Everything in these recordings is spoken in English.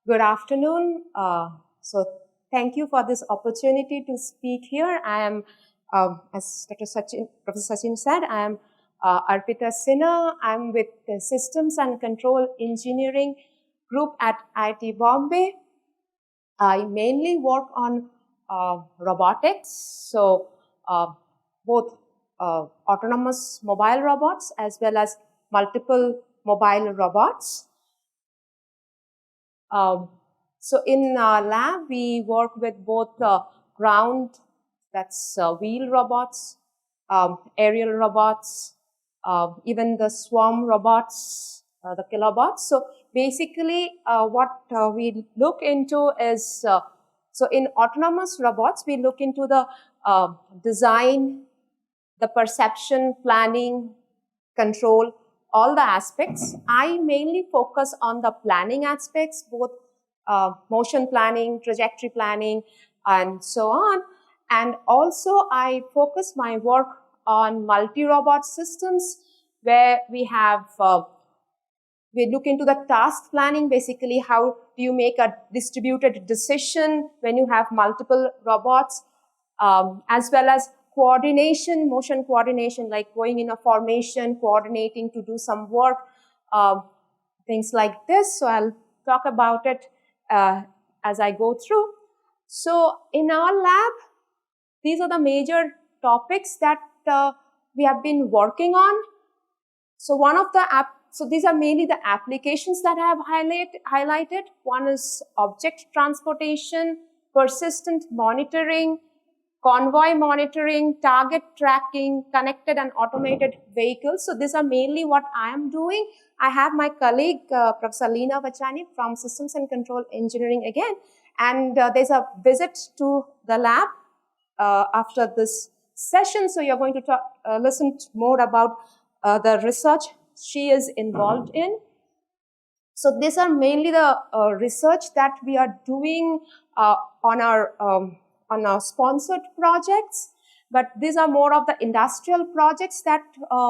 Good afternoon. Thank you for this opportunity to speak here. I am, as Professor Sachin said, I am Arpita Sinha. I'm with the Systems and Control Engineering Group at IIT Bombay. I mainly work on robotics, both autonomous mobile robots as well as multiple mobile robots. So in our lab, we work with both ground, that's wheel robots, aerial robots, even the swarm robots, the kilobots. So basically, what we look into is, so in autonomous robots, we look into the design, the perception, planning, control, all the aspects. I mainly focus on the planning aspects, both motion planning, trajectory planning, and so on. And also I focus my work on multi-robot systems where we have, we look into the task planning, basically how do you make a distributed decision when you have multiple robots, as well as coordination, motion coordination, like going in a formation, coordinating to do some work, things like this. So I'll talk about it as I go through. So in our lab, these are the major topics that we have been working on. So one of the so these are mainly the applications that I have highlighted. One is object transportation, persistent monitoring, convoy monitoring, target tracking, connected and automated vehicles. So these are mainly what I am doing. I have my colleague, Professor Leena Vachani from Systems and Control Engineering again. And there's a visit to the lab after this session. So you're going to listen more about the research she is involved in. So these are mainly the research that we are doing on our sponsored projects, but these are more of the industrial projects that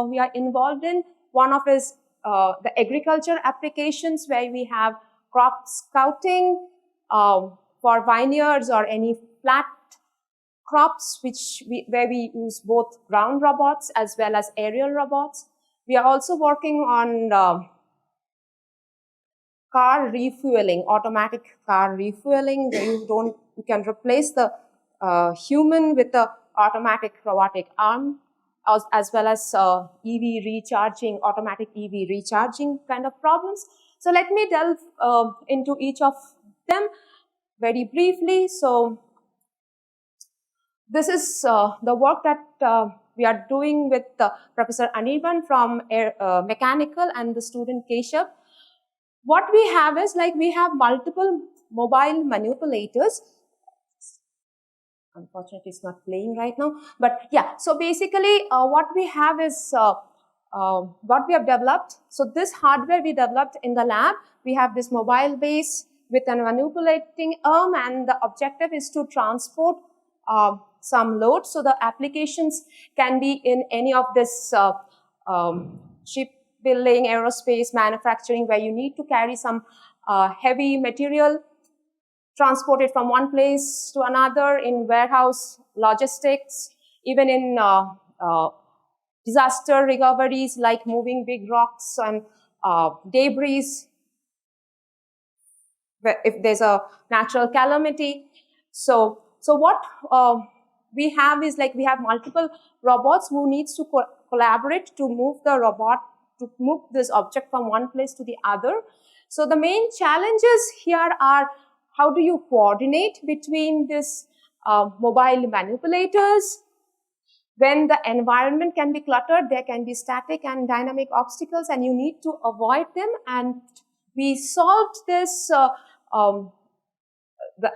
we are involved in. One of is the agriculture applications where we have crop scouting for vineyards or any flat crops, where we use both ground robots as well as aerial robots. We are also working on car refueling, automatic car refueling, where you can replace the human with the automatic robotic arm, as well as EV recharging, automatic EV recharging kind of problems. So let me delve into each of them very briefly. So this is the work that we are doing with Professor Anirban from Mechanical and the student Keshav. What we have is, like, we have multiple mobile manipulators. Unfortunately, it's not playing right now. But yeah, so basically what we have is what we have developed. So this hardware we developed in the lab. We have this mobile base with a manipulating arm, and the objective is to transport some load. So the applications can be in any of this shipbuilding, aerospace, manufacturing, where you need to carry some heavy material, transport it from one place to another, in warehouse logistics, even in disaster recoveries, like moving big rocks and debris, if there's a natural calamity. So what we have is, like, we have multiple robots who needs to collaborate to move this object from one place to the other. So the main challenges here are, how do you coordinate between this mobile manipulators? When the environment can be cluttered, there can be static and dynamic obstacles, and you need to avoid them. And we solved this, the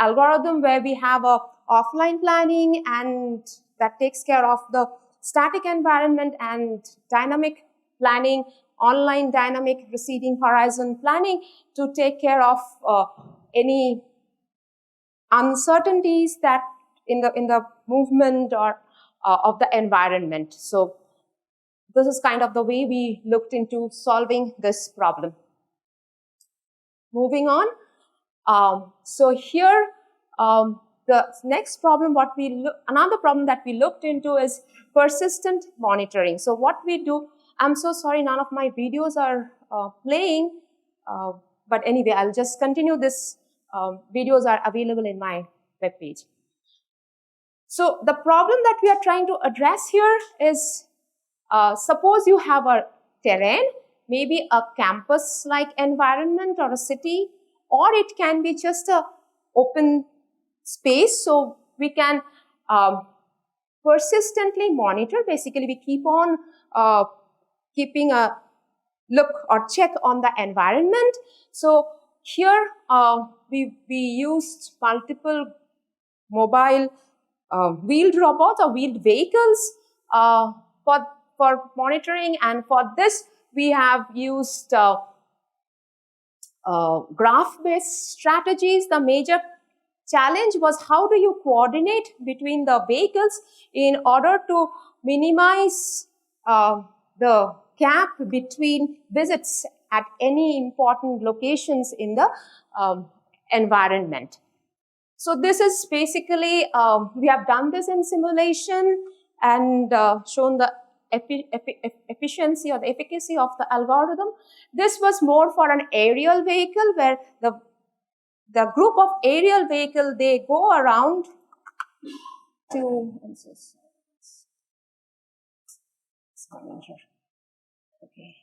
algorithm, where we have a offline planning, and that takes care of the static environment, and dynamic planning, online dynamic receding horizon planning, to take care of any uncertainties that in the movement or of the environment. So this is kind of the way we looked into solving this problem. Moving on. So here, the next problem, another problem that we looked into is persistent monitoring. So what we do, I'm so sorry, none of my videos are playing, but anyway, I'll just continue this. Videos are available in my webpage. So the problem that we are trying to address here is, suppose you have a terrain, maybe a campus-like environment or a city, or it can be just a open space. So we can persistently monitor. Basically, we keep on keeping a look or check on the environment. So here we used multiple mobile wheeled robots or wheeled vehicles for monitoring, and for this we have used graph-based strategies. The major challenge was how do you coordinate between the vehicles in order to minimize the gap between visits at any important locations in the environment. So this is basically, we have done this in simulation and shown the efficiency or the efficacy of the algorithm. This was more for an aerial vehicle where the group of aerial vehicle, they go around to, okay.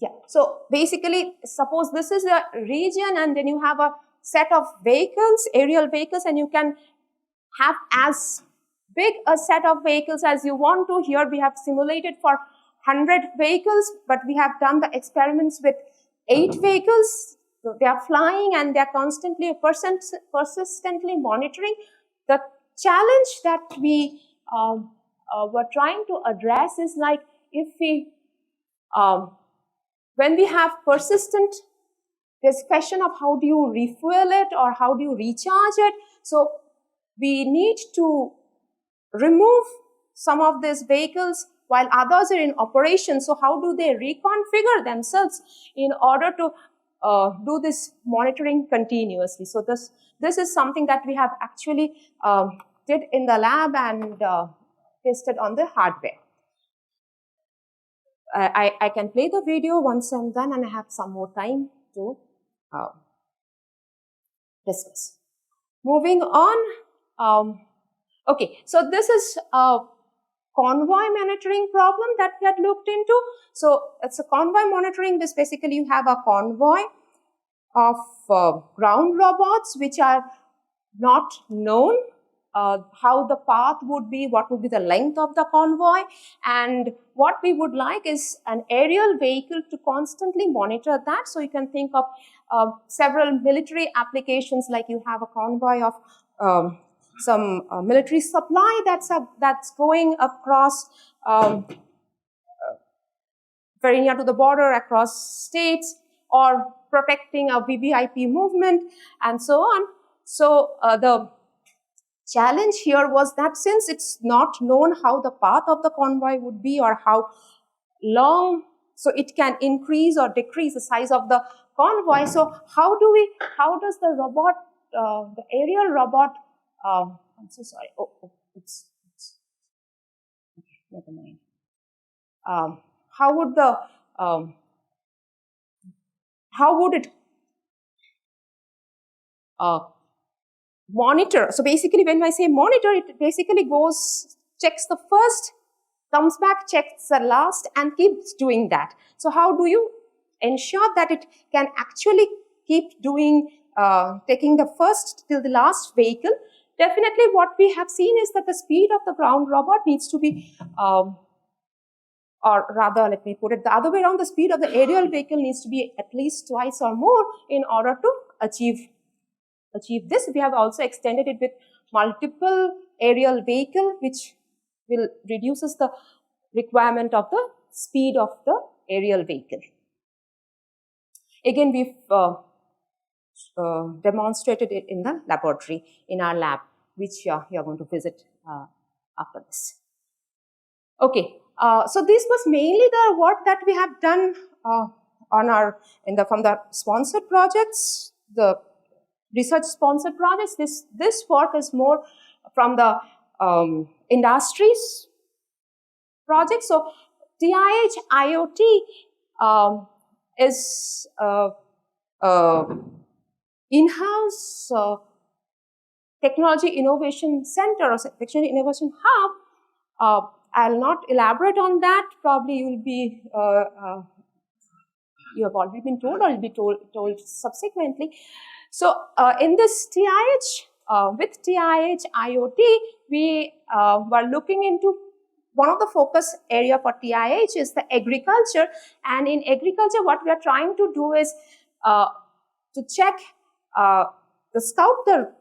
Yeah, so basically, suppose this is a region and then you have a set of vehicles, aerial vehicles, and you can have as big a set of vehicles as you want to. Here we have simulated for 100 vehicles, but we have done the experiments with 8 vehicles. So they are flying and they are constantly, persistently monitoring. The challenge that we were trying to address is like, if we when we have persistent, there's question of how do you refuel it or how do you recharge it. So we need to remove some of these vehicles while others are in operation. So how do they reconfigure themselves in order to do this monitoring continuously? So this is something that we have actually did in the lab and tested on the hardware. I can play the video once I'm done and I have some more time to discuss. Moving on, okay, so this is a convoy monitoring problem that we had looked into. So it's a convoy monitoring. This basically you have a convoy of ground robots which are not known. How the path would be, what would be the length of the convoy, and what we would like is an aerial vehicle to constantly monitor that. So you can think of several military applications, like you have a convoy of some military supply that's going across very near to the border, across states, or protecting a VVIP movement, and so on. So the challenge here was that since it's not known how the path of the convoy would be or how long, so it can increase or decrease the size of the convoy. So how does the robot, the aerial robot, I'm so sorry, oops. Okay, never mind. How would it monitor? So basically, when I say monitor, it basically goes, checks the first, comes back, checks the last, and keeps doing that. So how do you ensure that it can actually keep doing, taking the first till the last vehicle? Definitely what we have seen is that the speed of the ground robot needs to be, or rather, let me put it the other way around, the speed of the aerial vehicle needs to be at least twice or more in order to achieve this. We have also extended it with multiple aerial vehicle, which will reduces the requirement of the speed of the aerial vehicle. Again, we've demonstrated it in the laboratory, in our lab, which you're going to visit after this. Okay, so this was mainly the work that we have done on our from the sponsored projects, the research sponsored projects. This work is more from the industries project. So TIH IoT is in-house technology innovation center or technology innovation hub. I'll not elaborate on that. Probably you'll be you have already been told, or you'll be told subsequently. So in this TIH, with TIH IoT, we were looking into one of the focus area for TIH is the agriculture. And in agriculture, what we are trying to do is to check the scout the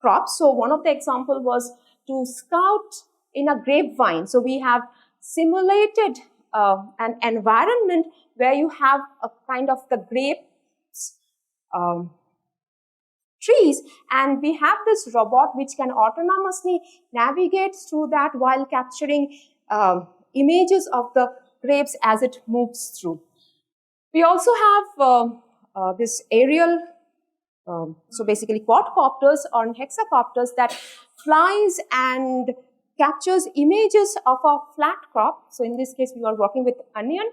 crops. So one of the example was to scout in a grapevine. So we have simulated an environment where you have a kind of the grapes trees, and we have this robot which can autonomously navigate through that while capturing images of the grapes as it moves through. We also have this aerial, so basically quadcopters or hexacopters that flies and captures images of a flat crop. So in this case, we were working with onion,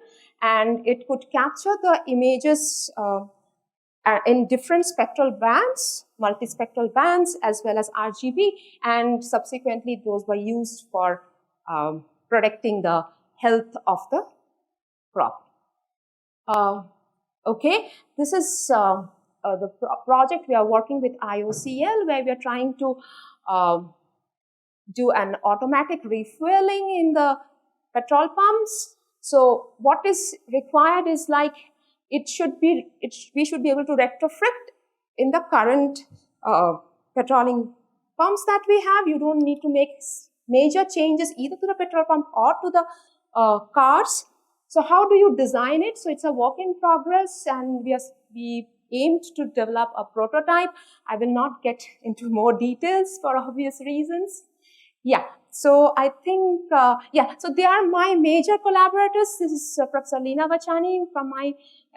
and it could capture the images in different spectral bands, multispectral bands, as well as RGB, and subsequently those were used for predicting the health of the crop. Okay, this is the project we are working with IOCL, where we are trying to do an automatic refueling in the petrol pumps. So what is required is like we should be able to retrofit in the current petroling pumps that we have. You don't need to make major changes either to the petrol pump or to the cars. So how do you design it? So it's a work in progress, and we aimed to develop a prototype. I will not get into more details for obvious reasons. Yeah, so I think, so they are my major collaborators. This is Professor Leena Vachani from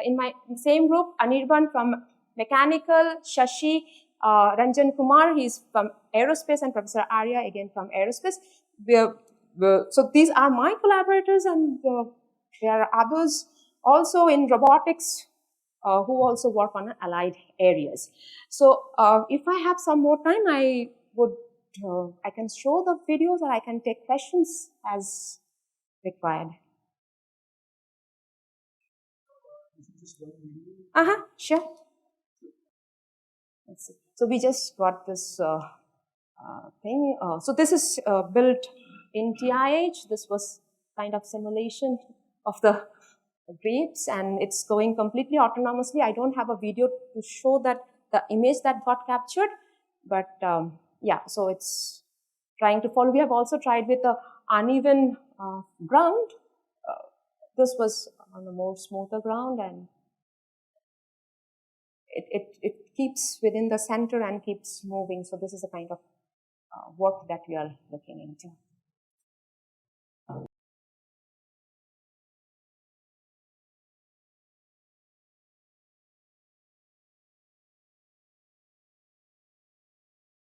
in my same group, Anirban from mechanical, Shashi, Ranjan Kumar, he's from aerospace, and Professor Arya again from aerospace. So these are my collaborators, and there are others also in robotics who also work on allied areas. So if I have some more time, I can show the videos, or I can take questions as required. Sure. Let's see. So we just got this thing. So this is built in TIH. This was kind of simulation of the grapes, and it's going completely autonomously. I don't have a video to show that the image that got captured, but yeah, so it's trying to follow. We have also tried with the uneven ground. This was on a more smoother ground, and it keeps within the center and keeps moving. So this is a kind of work that we are looking into.